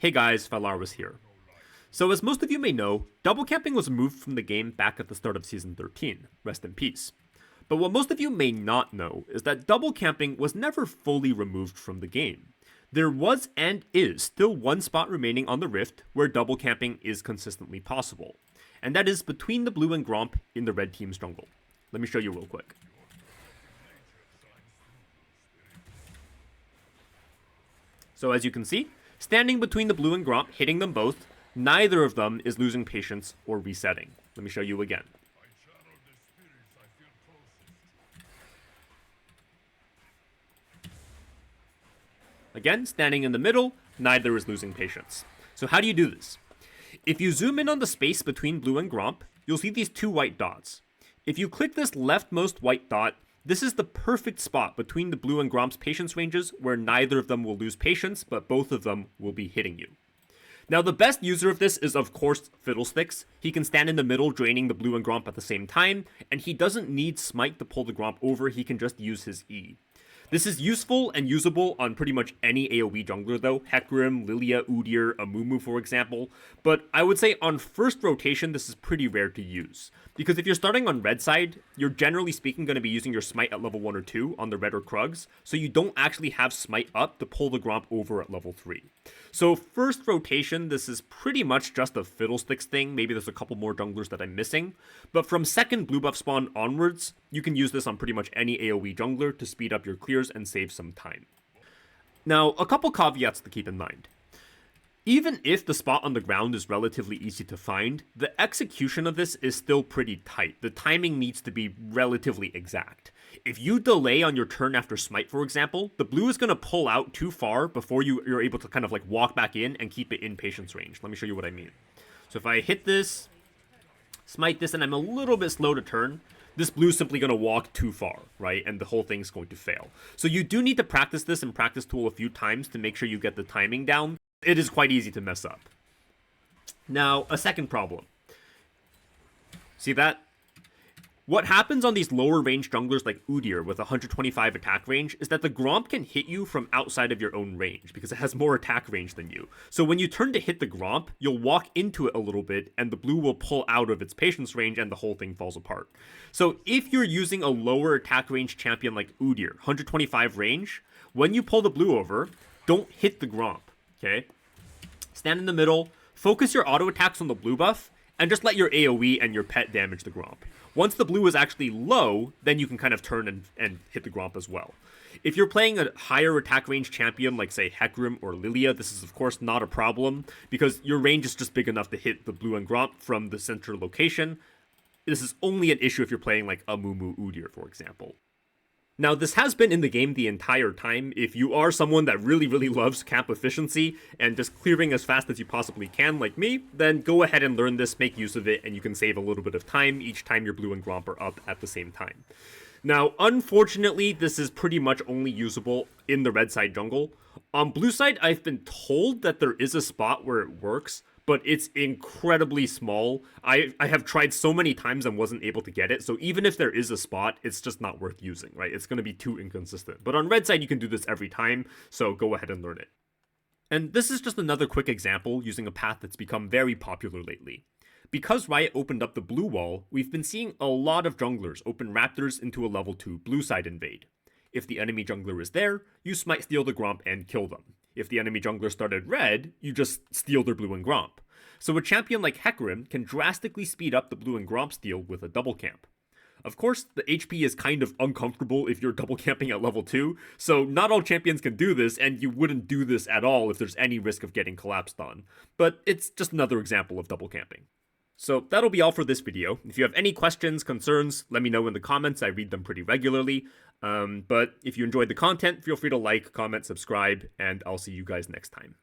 Hey guys, Valar was here. So as most of you may know, double camping was removed from the game back at the start of Season 13, rest in peace. But what most of you may not know is that double camping was never fully removed from the game. There was and is still one spot remaining on the Rift where double camping is consistently possible, and that is between the blue and Gromp in the red team's jungle. Let me show you real quick. So as you can see, standing between the blue and Gromp, hitting them both, neither of them is losing patience or resetting. Let me show you again. Again, standing in the middle, neither is losing patience. So how do you do this? If you zoom in on the space between blue and Gromp, you'll see these two white dots. If you click this leftmost white dot, this is the perfect spot between the blue and Gromp's patience ranges where neither of them will lose patience, but both of them will be hitting you. Now, the best user of this is, of course, Fiddlesticks. He can stand in the middle, draining the blue and Gromp at the same time, and he doesn't need Smite to pull the Gromp over, he can just use his E. This is useful and usable on pretty much any AoE jungler though, Hecarim, Lilia, Udyr, Amumu for example, but I would say on first rotation this is pretty rare to use, because if you're starting on red side, you're generally speaking going to be using your Smite at level 1 or 2 on the red or Krugs, so you don't actually have Smite up to pull the Gromp over at level 3. So first rotation, this is pretty much just a Fiddlesticks thing, maybe there's a couple more junglers that I'm missing, but from second blue buff spawn onwards, you can use this on pretty much any AoE jungler to speed up your clears and save some time. Now, a couple caveats to keep in mind. Even if the spot on the ground is relatively easy to find, the execution of this is still pretty tight. The timing needs to be relatively exact. If you delay on your turn after Smite, for example, the blue is going to pull out too far before you're able to kind of like walk back in and keep it in patience range. Let me show you what I mean. So if I hit this, Smite this, and I'm a little bit slow to turn, this blue is simply going to walk too far, right? And the whole thing's going to fail. So you do need to practice this in practice tool a few times to make sure you get the timing down. It is quite easy to mess up. Now, a second problem. See that? What happens on these lower range junglers like Udyr with 125 attack range is that the Gromp can hit you from outside of your own range because it has more attack range than you. So when you turn to hit the Gromp, you'll walk into it a little bit and the blue will pull out of its patience range and the whole thing falls apart. So if you're using a lower attack range champion like Udyr, 125 range, when you pull the blue over, don't hit the Gromp, okay? Stand in the middle, focus your auto attacks on the blue buff, and just let your AoE and your pet damage the Gromp. Once the blue is actually low, then you can kind of turn and hit the Gromp as well. If you're playing a higher attack range champion like, say, Hecarim or Lilia, this is of course not a problem, because your range is just big enough to hit the blue and Gromp from the center location. This is only an issue if you're playing like Amumu Udyr, for example. Now, this has been in the game the entire time. If you are someone that really loves camp efficiency and just clearing as fast as you possibly can, like me, then go ahead and learn this, make use of it, and you can save a little bit of time each time your blue and Gromp are up at the same time. Now, unfortunately, this is pretty much only usable in the red side jungle. On blue side, I've been told that there is a spot where it works, but it's incredibly small. I have tried so many times and wasn't able to get it, so even if there is a spot, it's just not worth using, right? It's going to be too inconsistent. But on red side, you can do this every time, so go ahead and learn it. And this is just another quick example using a path that's become very popular lately. Because Riot opened up the blue wall, we've been seeing a lot of junglers open Raptors into a level 2 blue side invade. If the enemy jungler is there, you Smite steal the Gromp and kill them. If the enemy jungler started red, you just steal their blue and Gromp. So a champion like Hecarim can drastically speed up the blue and Gromp steal with a double camp. Of course, the HP is kind of uncomfortable if you're double camping at level 2, so not all champions can do this, and you wouldn't do this at all if there's any risk of getting collapsed on. But it's just another example of double camping. So that'll be all for this video. If you have any questions, concerns, let me know in the comments. I read them pretty regularly. But if you enjoyed the content, feel free to like, comment, subscribe, and I'll see you guys next time.